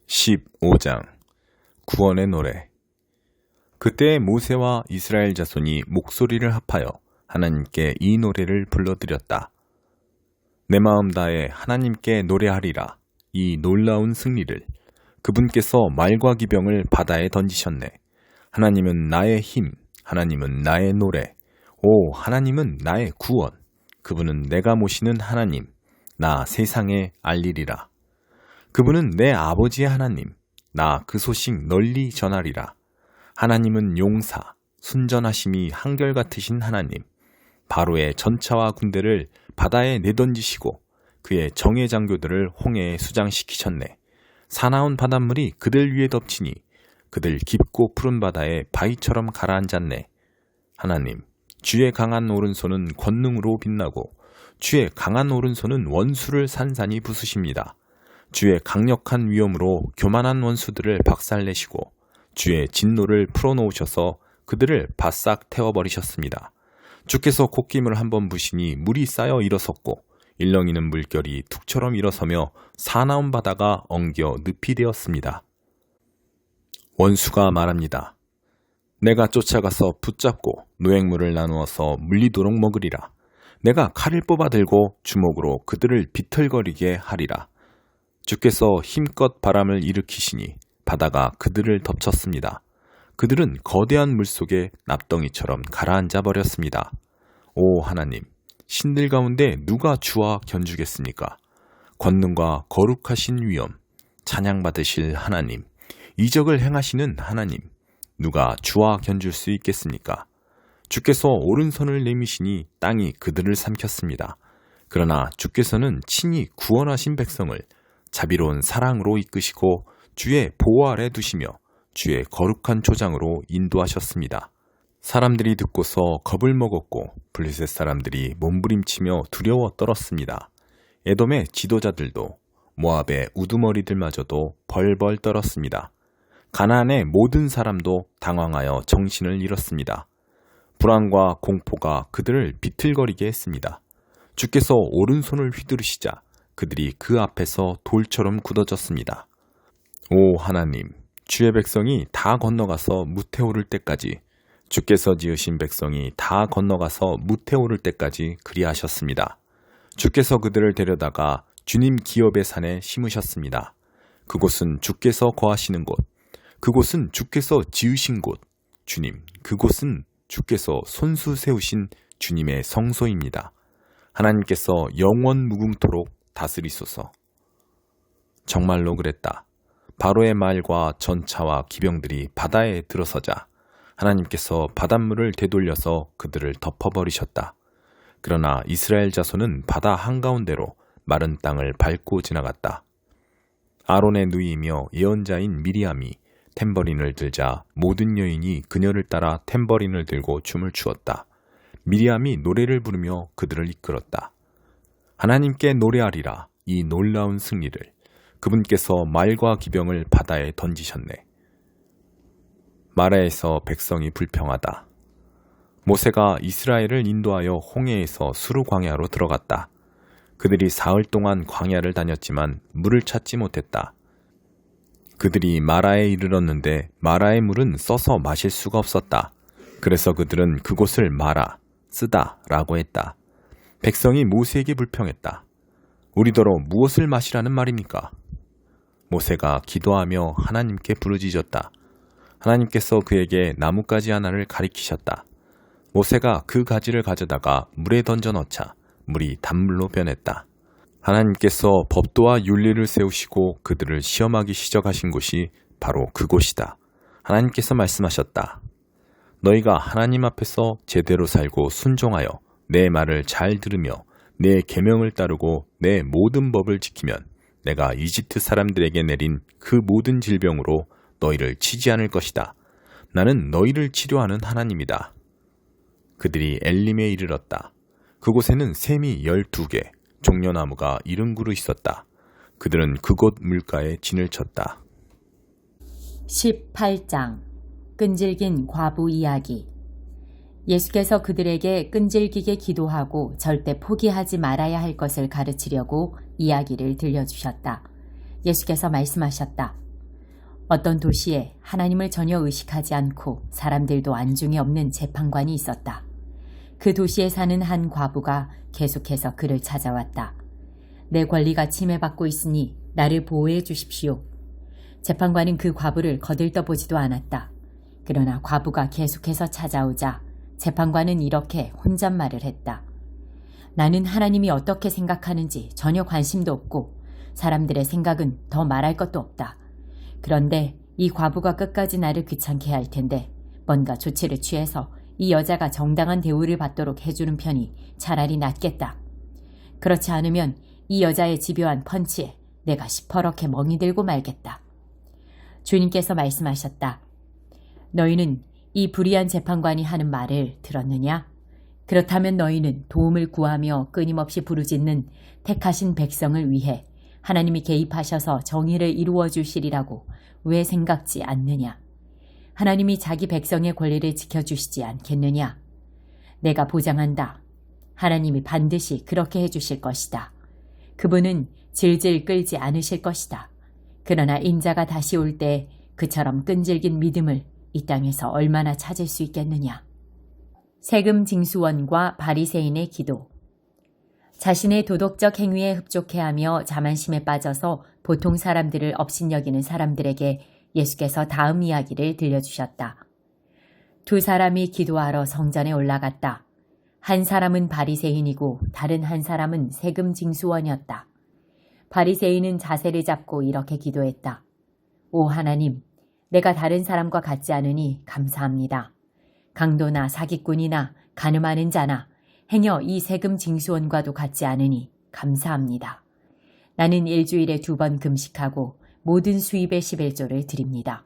15장 구원의 노래. 그때 모세와 이스라엘 자손이 목소리를 합하여 하나님께 이 노래를 불러드렸다. 내 마음 다해 하나님께 노래하리라. 이 놀라운 승리를 그분께서 말과 기병을 바다에 던지셨네. 하나님은 나의 힘, 하나님은 나의 노래. 오, 하나님은 나의 구원. 그분은 내가 모시는 하나님, 나 세상에 알리리라. 그분은 내 아버지의 하나님, 나 그 소식 널리 전하리라. 하나님은 용사, 순전하심이 한결같으신 하나님, 바로의 전차와 군대를 바다에 내던지시고 그의 정예 장교들을 홍해에 수장시키셨네. 사나운 바닷물이 그들 위에 덮치니 그들 깊고 푸른 바다에 바위처럼 가라앉았네. 하나님, 주의 강한 오른손은 권능으로 빛나고 주의 강한 오른손은 원수를 산산이 부수십니다. 주의 강력한 위엄으로 교만한 원수들을 박살내시고 주의 진노를 풀어놓으셔서 그들을 바싹 태워버리셨습니다. 주께서 콧김을 한번 부시니 물이 쌓여 일어섰고 일렁이는 물결이 툭처럼 일어서며 사나운 바다가 엉겨 늪이 되었습니다. 원수가 말합니다. 내가 쫓아가서 붙잡고 노획물을 나누어서 물리도록 먹으리라. 내가 칼을 뽑아들고 주먹으로 그들을 비틀거리게 하리라. 주께서 힘껏 바람을 일으키시니 바다가 그들을 덮쳤습니다. 그들은 거대한 물속에 납덩이처럼 가라앉아 버렸습니다. 오 하나님, 신들 가운데 누가 주와 견주겠습니까? 권능과 거룩하신 위엄, 찬양받으실 하나님, 이적을 행하시는 하나님, 누가 주와 견줄 수 있겠습니까? 주께서 오른손을 내미시니 땅이 그들을 삼켰습니다. 그러나 주께서는 친히 구원하신 백성을 자비로운 사랑으로 이끄시고 주의 보호 아래 두시며 주의 거룩한 조장으로 인도하셨습니다. 사람들이 듣고서 겁을 먹었고 블레셋 사람들이 몸부림치며 두려워 떨었습니다. 에돔의 지도자들도 모압의 우두머리들마저도 벌벌 떨었습니다. 가나안의 모든 사람도 당황하여 정신을 잃었습니다. 불안과 공포가 그들을 비틀거리게 했습니다. 주께서 오른손을 휘두르시자 그들이 그 앞에서 돌처럼 굳어졌습니다. 오 하나님, 주의 백성이 다 건너가서 무태 오를 때까지, 주께서 지으신 백성이 다 건너가서 무태 오를 때까지 그리하셨습니다. 주께서 그들을 데려다가 주님 기업의 산에 심으셨습니다. 그곳은 주께서 거하시는 곳, 그곳은 주께서 지으신 곳, 주님, 그곳은 주께서 손수 세우신 주님의 성소입니다. 하나님께서 영원 무궁토록 다스리소서. 정말로 그랬다. 바로의 말과 전차와 기병들이 바다에 들어서자 하나님께서 바닷물을 되돌려서 그들을 덮어버리셨다. 그러나 이스라엘 자손은 바다 한가운데로 마른 땅을 밟고 지나갔다. 아론의 누이이며 예언자인 미리암이 탬버린을 들자 모든 여인이 그녀를 따라 탬버린을 들고 춤을 추었다. 미리암이 노래를 부르며 그들을 이끌었다. 하나님께 노래하리라. 이 놀라운 승리를 그분께서 말과 기병을 바다에 던지셨네. 마라에서 백성이 불평하다. 모세가 이스라엘을 인도하여 홍해에서 수르 광야로 들어갔다. 그들이 사흘 동안 광야를 다녔지만 물을 찾지 못했다. 그들이 마라에 이르렀는데 마라의 물은 써서 마실 수가 없었다. 그래서 그들은 그곳을 마라, 쓰다 라고 했다. 백성이 모세에게 불평했다. 우리더러 무엇을 마시라는 말입니까? 모세가 기도하며 하나님께 부르짖었다. 하나님께서 그에게 나뭇가지 하나를 가리키셨다. 모세가 그 가지를 가져다가 물에 던져 넣자 물이 단물로 변했다. 하나님께서 법도와 윤리를 세우시고 그들을 시험하기 시작하신 곳이 바로 그곳이다. 하나님께서 말씀하셨다. 너희가 하나님 앞에서 제대로 살고 순종하여 내 말을 잘 들으며 내 계명을 따르고 내 모든 법을 지키면 내가 이집트 사람들에게 내린 그 모든 질병으로 너희를 치지 않을 것이다. 나는 너희를 치료하는 하나님이다. 그들이 엘림에 이르렀다. 그곳에는 샘이 12개, 종려나무가 70그루 있었다. 그들은 그곳 물가에 진을 쳤다. 18장 끈질긴 과부 이야기. 예수께서 그들에게 끈질기게 기도하고 절대 포기하지 말아야 할 것을 가르치려고 이야기를 들려주셨다. 예수께서 말씀하셨다. 어떤 도시에 하나님을 전혀 의식하지 않고 사람들도 안중에 없는 재판관이 있었다. 그 도시에 사는 한 과부가 계속해서 그를 찾아왔다. 내 권리가 침해받고 있으니 나를 보호해 주십시오. 재판관은 그 과부를 거들떠보지도 않았다. 그러나 과부가 계속해서 찾아오자 재판관은 이렇게 혼잣말을 했다. 나는 하나님이 어떻게 생각하는지 전혀 관심도 없고 사람들의 생각은 더 말할 것도 없다. 그런데 이 과부가 끝까지 나를 귀찮게 할 텐데 뭔가 조치를 취해서 이 여자가 정당한 대우를 받도록 해주는 편이 차라리 낫겠다. 그렇지 않으면 이 여자의 집요한 펀치에 내가 시퍼렇게 멍이 들고 말겠다. 주님께서 말씀하셨다. 너희는 이 불의한 재판관이 하는 말을 들었느냐? 그렇다면 너희는 도움을 구하며 끊임없이 부르짖는 택하신 백성을 위해 하나님이 개입하셔서 정의를 이루어 주시리라고 왜 생각지 않느냐? 하나님이 자기 백성의 권리를 지켜주시지 않겠느냐? 내가 보장한다. 하나님이 반드시 그렇게 해주실 것이다. 그분은 질질 끌지 않으실 것이다. 그러나 인자가 다시 올 때 그처럼 끈질긴 믿음을 이 땅에서 얼마나 찾을 수 있겠느냐? 세금 징수원과 바리새인의 기도. 자신의 도덕적 행위에 흡족해하며 자만심에 빠져서 보통 사람들을 업신여기는 사람들에게 예수께서 다음 이야기를 들려주셨다. 두 사람이 기도하러 성전에 올라갔다. 한 사람은 바리새인이고 다른 한 사람은 세금 징수원이었다. 바리새인은 자세를 잡고 이렇게 기도했다. 오 하나님, 내가 다른 사람과 같지 않으니 감사합니다. 강도나 사기꾼이나 가늠하는 자나 행여 이 세금 징수원과도 같지 않으니 감사합니다. 나는 일주일에 2번 금식하고 모든 수입의 11조를 드립니다.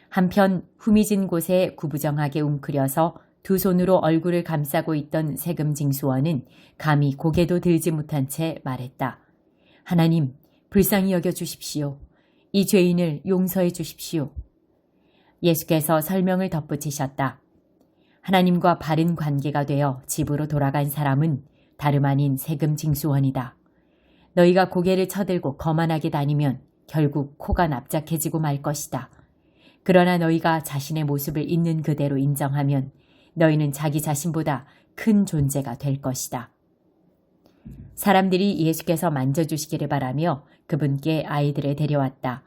한편 후미진 곳에 구부정하게 웅크려서 두 손으로 얼굴을 감싸고 있던 세금 징수원은 감히 고개도 들지 못한 채 말했다. 하나님, 불쌍히 여겨 주십시오. 이 죄인을 용서해 주십시오. 예수께서 설명을 덧붙이셨다. 하나님과 바른 관계가 되어 집으로 돌아간 사람은 다름 아닌 세금 징수원이다. 너희가 고개를 쳐들고 거만하게 다니면 결국 코가 납작해지고 말 것이다. 그러나 너희가 자신의 모습을 있는 그대로 인정하면 너희는 자기 자신보다 큰 존재가 될 것이다. 사람들이 예수께서 만져주시기를 바라며 그분께 아이들을 데려왔다.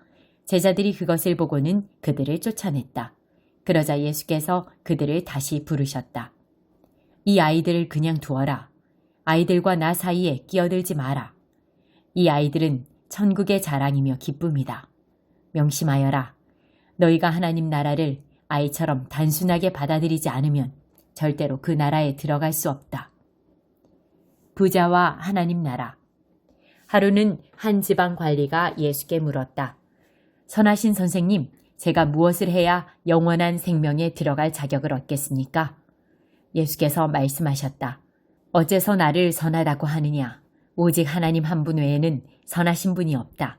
제자들이 그것을 보고는 그들을 쫓아냈다. 그러자 예수께서 그들을 다시 부르셨다. 이 아이들을 그냥 두어라. 아이들과 나 사이에 끼어들지 마라. 이 아이들은 천국의 자랑이며 기쁨이다. 명심하여라. 너희가 하나님 나라를 아이처럼 단순하게 받아들이지 않으면 절대로 그 나라에 들어갈 수 없다. 부자와 하나님 나라. 하루는 한 지방 관리가 예수께 물었다. 선하신 선생님, 제가 무엇을 해야 영원한 생명에 들어갈 자격을 얻겠습니까? 예수께서 말씀하셨다. 어째서 나를 선하다고 하느냐? 오직 하나님 한 분 외에는 선하신 분이 없다.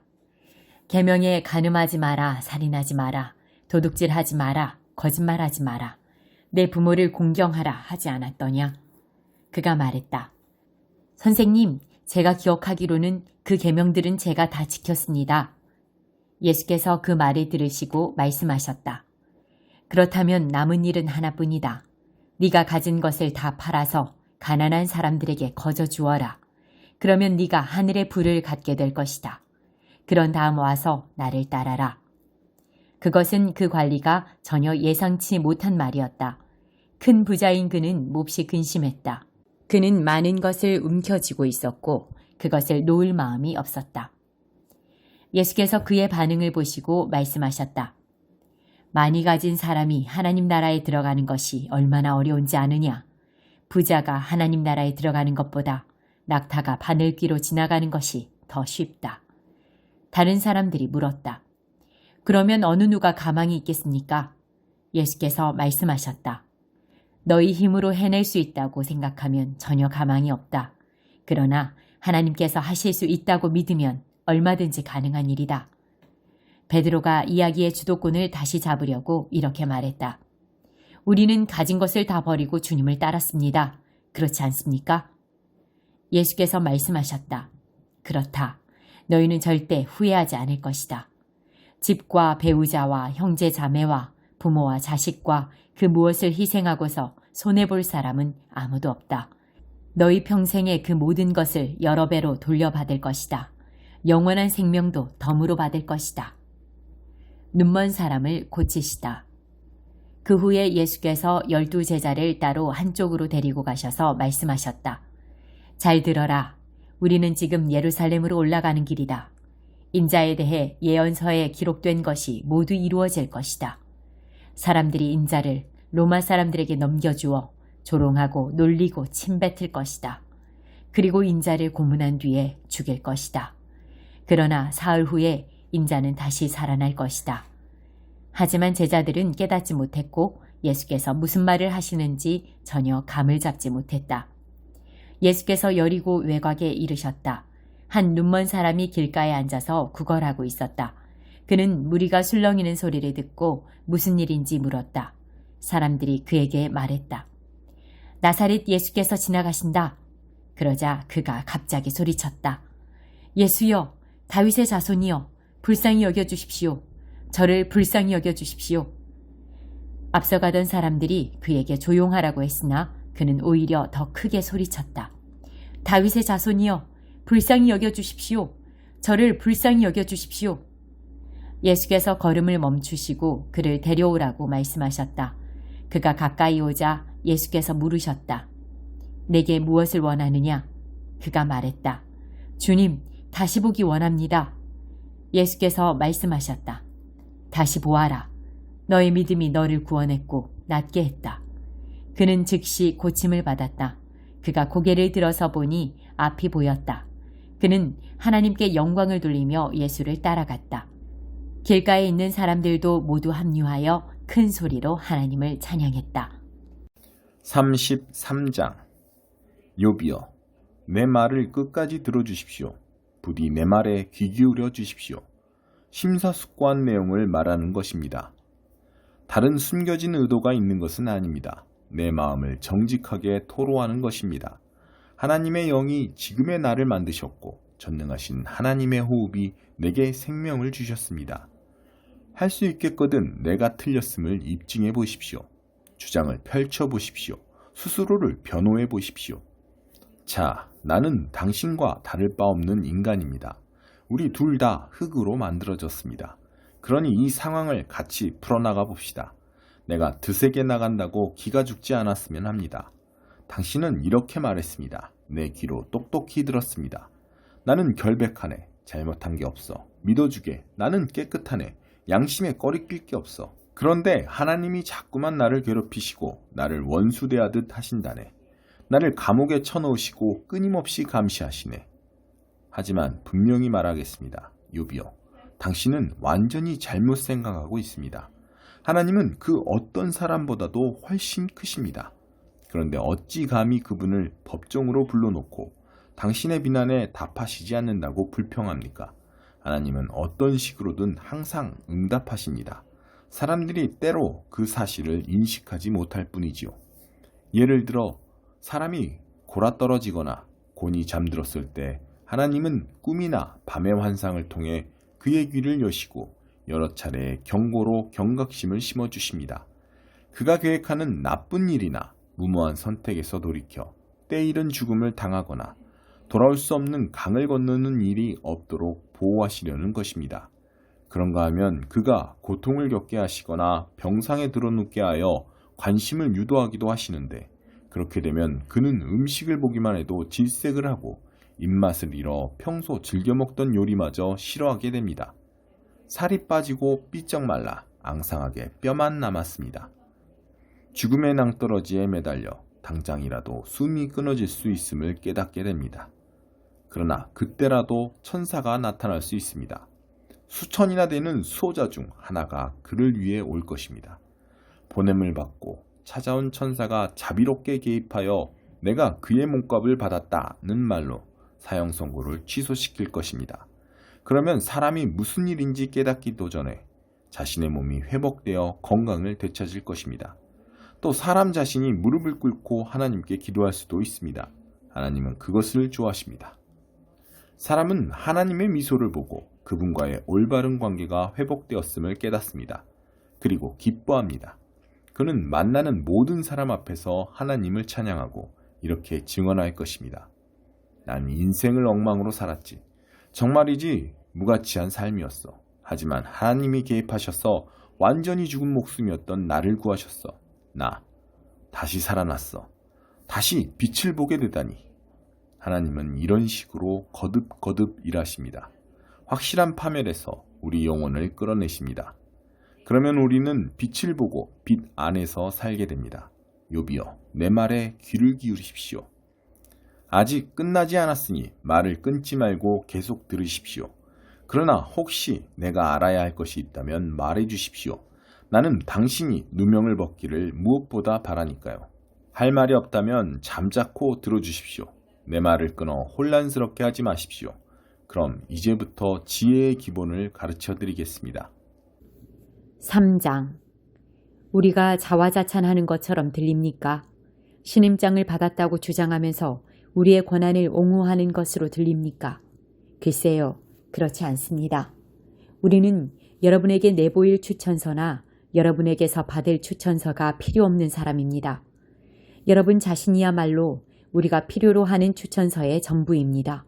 계명에 간음하지 마라, 살인하지 마라, 도둑질하지 마라, 거짓말하지 마라, 내 부모를 공경하라 하지 않았더냐? 그가 말했다. 선생님, 제가 기억하기로는 그 계명들은 제가 다 지켰습니다. 예수께서 그 말을 들으시고 말씀하셨다. 그렇다면 남은 일은 하나뿐이다. 네가 가진 것을 다 팔아서 가난한 사람들에게 거저 주어라. 그러면 네가 하늘의 부를 갖게 될 것이다. 그런 다음 와서 나를 따라라. 그것은 그 관리가 전혀 예상치 못한 말이었다. 큰 부자인 그는 몹시 근심했다. 그는 많은 것을 움켜쥐고 있었고 그것을 놓을 마음이 없었다. 예수께서 그의 반응을 보시고 말씀하셨다. 많이 가진 사람이 하나님 나라에 들어가는 것이 얼마나 어려운지 아느냐. 부자가 하나님 나라에 들어가는 것보다 낙타가 바늘귀로 지나가는 것이 더 쉽다. 다른 사람들이 물었다. 그러면 어느 누가 가망이 있겠습니까? 예수께서 말씀하셨다. 너희 힘으로 해낼 수 있다고 생각하면 전혀 가망이 없다. 그러나 하나님께서 하실 수 있다고 믿으면 얼마든지 가능한 일이다. 베드로가 이야기의 주도권을 다시 잡으려고 이렇게 말했다. 우리는 가진 것을 다 버리고 주님을 따랐습니다. 그렇지 않습니까? 예수께서 말씀하셨다. 그렇다. 너희는 절대 후회하지 않을 것이다. 집과 배우자와 형제 자매와 부모와 자식과 그 무엇을 희생하고서 손해볼 사람은 아무도 없다. 너희 평생에 그 모든 것을 여러 배로 돌려받을 것이다. 영원한 생명도 덤으로 받을 것이다. 눈먼 사람을 고치시다. 그 후에 예수께서 12 제자를 따로 한쪽으로 데리고 가셔서 말씀하셨다. 잘 들어라. 우리는 지금 예루살렘으로 올라가는 길이다. 인자에 대해 예언서에 기록된 것이 모두 이루어질 것이다. 사람들이 인자를 로마 사람들에게 넘겨주어 조롱하고 놀리고 침뱉을 것이다. 그리고 인자를 고문한 뒤에 죽일 것이다. 그러나 사흘 후에 인자는 다시 살아날 것이다. 하지만 제자들은 깨닫지 못했고 예수께서 무슨 말을 하시는지 전혀 감을 잡지 못했다. 예수께서 여리고 외곽에 이르셨다. 한 눈먼 사람이 길가에 앉아서 구걸하고 있었다. 그는 무리가 술렁이는 소리를 듣고 무슨 일인지 물었다. 사람들이 그에게 말했다. 나사렛 예수께서 지나가신다. 그러자 그가 갑자기 소리쳤다. 예수여, 다윗의 자손이여, 불쌍히 여겨주십시오. 저를 불쌍히 여겨주십시오. 앞서가던 사람들이 그에게 조용하라고 했으나 그는 오히려 더 크게 소리쳤다. 다윗의 자손이여, 불쌍히 여겨주십시오. 저를 불쌍히 여겨주십시오. 예수께서 걸음을 멈추시고 그를 데려오라고 말씀하셨다. 그가 가까이 오자 예수께서 물으셨다. 내게 무엇을 원하느냐? 그가 말했다. 주님, 다시 보기 원합니다. 예수께서 말씀하셨다. 다시 보아라. 너의 믿음이 너를 구원했고 낫게 했다. 그는 즉시 고침을 받았다. 그가 고개를 들어서 보니 앞이 보였다. 그는 하나님께 영광을 돌리며 예수를 따라갔다. 길가에 있는 사람들도 모두 합류하여 큰 소리로 하나님을 찬양했다. 33장 욥이여, 내 말을 끝까지 들어주십시오. 부디 내 말에 귀 기울여 주십시오. 심사숙고한 내용을 말하는 것입니다. 다른 숨겨진 의도가 있는 것은 아닙니다. 내 마음을 정직하게 토로하는 것입니다. 하나님의 영이 지금의 나를 만드셨고 전능하신 하나님의 호흡이 내게 생명을 주셨습니다. 할 수 있겠거든 내가 틀렸음을 입증해 보십시오. 주장을 펼쳐 보십시오. 스스로를 변호해 보십시오. 자, 나는 당신과 다를 바 없는 인간입니다. 우리 둘 다 흙으로 만들어졌습니다. 그러니 이 상황을 같이 풀어나가 봅시다. 내가 드세게 나간다고 기가 죽지 않았으면 합니다. 당신은 이렇게 말했습니다. 내 귀로 똑똑히 들었습니다. 나는 결백하네. 잘못한 게 없어. 믿어주게. 나는 깨끗하네. 양심에 꺼리낄 게 없어. 그런데 하나님이 자꾸만 나를 괴롭히시고 나를 원수 대하듯 하신다네. 나를 감옥에 쳐넣으시고 끊임없이 감시하시네. 하지만 분명히 말하겠습니다. 욥이여, 당신은 완전히 잘못 생각하고 있습니다. 하나님은 그 어떤 사람보다도 훨씬 크십니다. 그런데 어찌 감히 그분을 법정으로 불러놓고 당신의 비난에 답하시지 않는다고 불평합니까? 하나님은 어떤 식으로든 항상 응답하십니다. 사람들이 때로 그 사실을 인식하지 못할 뿐이지요. 예를 들어 사람이 골아떨어지거나 곤히 잠들었을 때 하나님은 꿈이나 밤의 환상을 통해 그의 귀를 여시고 여러 차례 경고로 경각심을 심어주십니다. 그가 계획하는 나쁜 일이나 무모한 선택에서 돌이켜 때이른 죽음을 당하거나 돌아올 수 없는 강을 건너는 일이 없도록 보호하시려는 것입니다. 그런가 하면 그가 고통을 겪게 하시거나 병상에 들어눕게 하여 관심을 유도하기도 하시는데, 그렇게 되면 그는 음식을 보기만 해도 질색을 하고 입맛을 잃어 평소 즐겨 먹던 요리마저 싫어하게 됩니다. 살이 빠지고 삐쩍 말라 앙상하게 뼈만 남았습니다. 죽음의 낭떠러지에 매달려 당장이라도 숨이 끊어질 수 있음을 깨닫게 됩니다. 그러나 그때라도 천사가 나타날 수 있습니다. 수천이나 되는 수호자 중 하나가 그를 위해 올 것입니다. 보냄을 받고 찾아온 천사가 자비롭게 개입하여 내가 그의 몸값을 받았다는 말로 사형 선고를 취소시킬 것입니다. 그러면 사람이 무슨 일인지 깨닫기도 전에 자신의 몸이 회복되어 건강을 되찾을 것입니다. 또 사람 자신이 무릎을 꿇고 하나님께 기도할 수도 있습니다. 하나님은 그것을 좋아하십니다. 사람은 하나님의 미소를 보고 그분과의 올바른 관계가 회복되었음을 깨닫습니다. 그리고 기뻐합니다. 그는 만나는 모든 사람 앞에서 하나님을 찬양하고 이렇게 증언할 것입니다. 난 인생을 엉망으로 살았지. 정말이지 무가치한 삶이었어. 하지만 하나님이 개입하셔서 완전히 죽은 목숨이었던 나를 구하셨어. 나 다시 살아났어. 다시 빛을 보게 되다니. 하나님은 이런 식으로 거듭거듭 일하십니다. 확실한 파멸에서 우리 영혼을 끌어내십니다. 그러면 우리는 빛을 보고 빛 안에서 살게 됩니다. 욥이여, 내 말에 귀를 기울이십시오. 아직 끝나지 않았으니 말을 끊지 말고 계속 들으십시오. 그러나 혹시 내가 알아야 할 것이 있다면 말해 주십시오. 나는 당신이 누명을 벗기를 무엇보다 바라니까요. 할 말이 없다면 잠자코 들어주십시오. 내 말을 끊어 혼란스럽게 하지 마십시오. 그럼 이제부터 지혜의 기본을 가르쳐 드리겠습니다. 3장. 우리가 자화자찬하는 것처럼 들립니까? 신임장을 받았다고 주장하면서 우리의 권한을 옹호하는 것으로 들립니까? 글쎄요, 그렇지 않습니다. 우리는 여러분에게 내보일 추천서나 여러분에게서 받을 추천서가 필요 없는 사람입니다. 여러분 자신이야말로 우리가 필요로 하는 추천서의 전부입니다.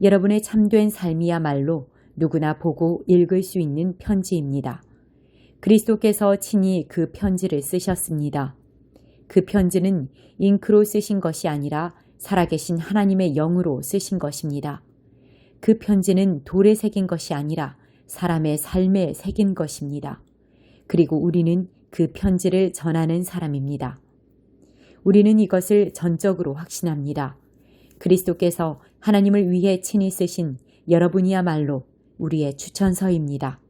여러분의 참된 삶이야말로 누구나 보고 읽을 수 있는 편지입니다. 그리스도께서 친히 그 편지를 쓰셨습니다. 그 편지는 잉크로 쓰신 것이 아니라 살아계신 하나님의 영으로 쓰신 것입니다. 그 편지는 돌에 새긴 것이 아니라 사람의 삶에 새긴 것입니다. 그리고 우리는 그 편지를 전하는 사람입니다. 우리는 이것을 전적으로 확신합니다. 그리스도께서 하나님을 위해 친히 쓰신 여러분이야말로 우리의 추천서입니다.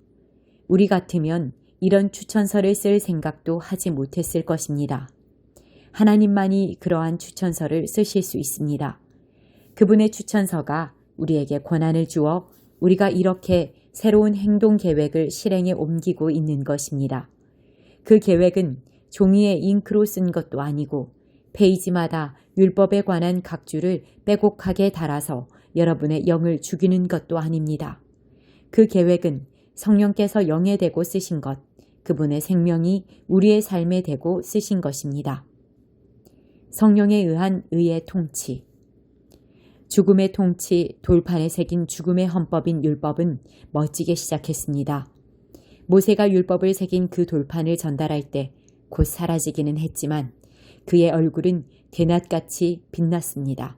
우리 같으면 이런 추천서를 쓸 생각도 하지 못했을 것입니다. 하나님만이 그러한 추천서를 쓰실 수 있습니다. 그분의 추천서가 우리에게 권한을 주어 우리가 이렇게 새로운 행동 계획을 실행에 옮기고 있는 것입니다. 그 계획은 종이에 잉크로 쓴 것도 아니고 페이지마다 율법에 관한 각 줄을 빼곡하게 달아서 여러분의 영을 죽이는 것도 아닙니다. 그 계획은 성령께서 영에 대고 쓰신 것, 그분의 생명이 우리의 삶에 대고 쓰신 것입니다. 성령에 의한 의의 통치. 죽음의 통치, 돌판에 새긴 죽음의 헌법인 율법은 멋지게 시작했습니다. 모세가 율법을 새긴 그 돌판을 전달할 때 곧 사라지기는 했지만 그의 얼굴은 대낮같이 빛났습니다.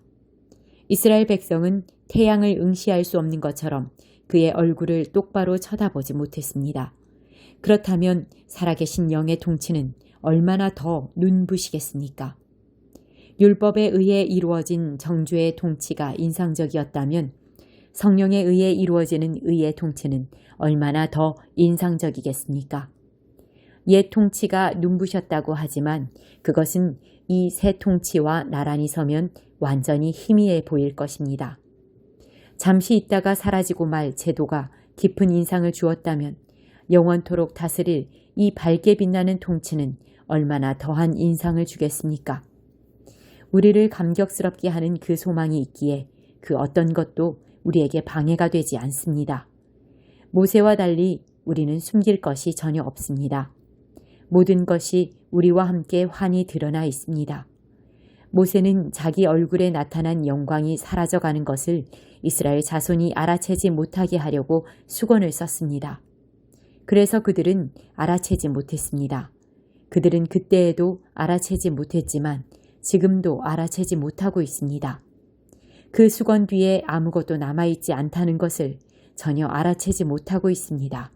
이스라엘 백성은 태양을 응시할 수 없는 것처럼 그의 얼굴을 똑바로 쳐다보지 못했습니다. 그렇다면 살아계신 영의 통치는 얼마나 더 눈부시겠습니까? 율법에 의해 이루어진 정죄의 통치가 인상적이었다면 성령에 의해 이루어지는 의의 통치는 얼마나 더 인상적이겠습니까? 옛 통치가 눈부셨다고 하지만 그것은 이 새 통치와 나란히 서면 완전히 희미해 보일 것입니다. 잠시 있다가 사라지고 말 제도가 깊은 인상을 주었다면 영원토록 다스릴 이 밝게 빛나는 통치는 얼마나 더한 인상을 주겠습니까? 우리를 감격스럽게 하는 그 소망이 있기에 그 어떤 것도 우리에게 방해가 되지 않습니다. 모세와 달리 우리는 숨길 것이 전혀 없습니다. 모든 것이 우리와 함께 환히 드러나 있습니다. 모세는 자기 얼굴에 나타난 영광이 사라져가는 것을 이스라엘 자손이 알아채지 못하게 하려고 수건을 썼습니다. 그래서 그들은 알아채지 못했습니다. 그들은 그때에도 알아채지 못했지만 지금도 알아채지 못하고 있습니다. 그 수건 뒤에 아무것도 남아있지 않다는 것을 전혀 알아채지 못하고 있습니다.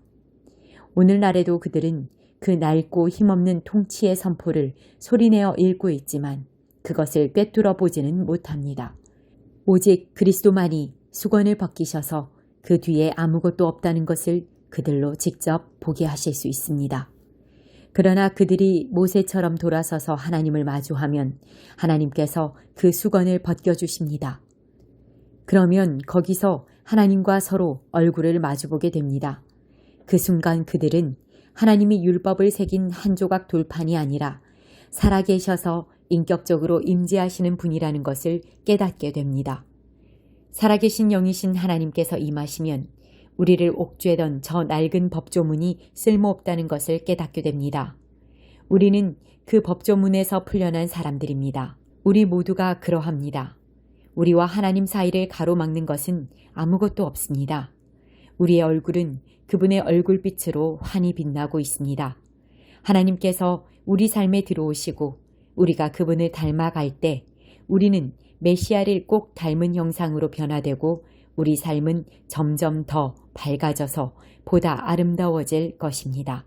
오늘날에도 그들은 그 낡고 힘없는 통치의 선포를 소리내어 읽고 있지만 그것을 꿰뚫어 보지는 못합니다. 오직 그리스도만이 수건을 벗기셔서 그 뒤에 아무것도 없다는 것을 그들로 직접 보게 하실 수 있습니다. 그러나 그들이 모세처럼 돌아서서 하나님을 마주하면 하나님께서 그 수건을 벗겨주십니다. 그러면 거기서 하나님과 서로 얼굴을 마주보게 됩니다. 그 순간 그들은 하나님이 율법을 새긴 한 조각 돌판이 아니라 살아계셔서 인격적으로 임재하시는 분이라는 것을 깨닫게 됩니다. 살아계신 영이신 하나님께서 임하시면 우리를 옥죄던 저 낡은 법조문이 쓸모없다는 것을 깨닫게 됩니다. 우리는 그 법조문에서 풀려난 사람들입니다. 우리 모두가 그러합니다. 우리와 하나님 사이를 가로막는 것은 아무것도 없습니다. 우리의 얼굴은 그분의 얼굴빛으로 환히 빛나고 있습니다. 하나님께서 우리 삶에 들어오시고 우리가 그분을 닮아갈 때 우리는 메시아를 꼭 닮은 형상으로 변화되고 우리 삶은 점점 더 밝아져서 보다 아름다워질 것입니다.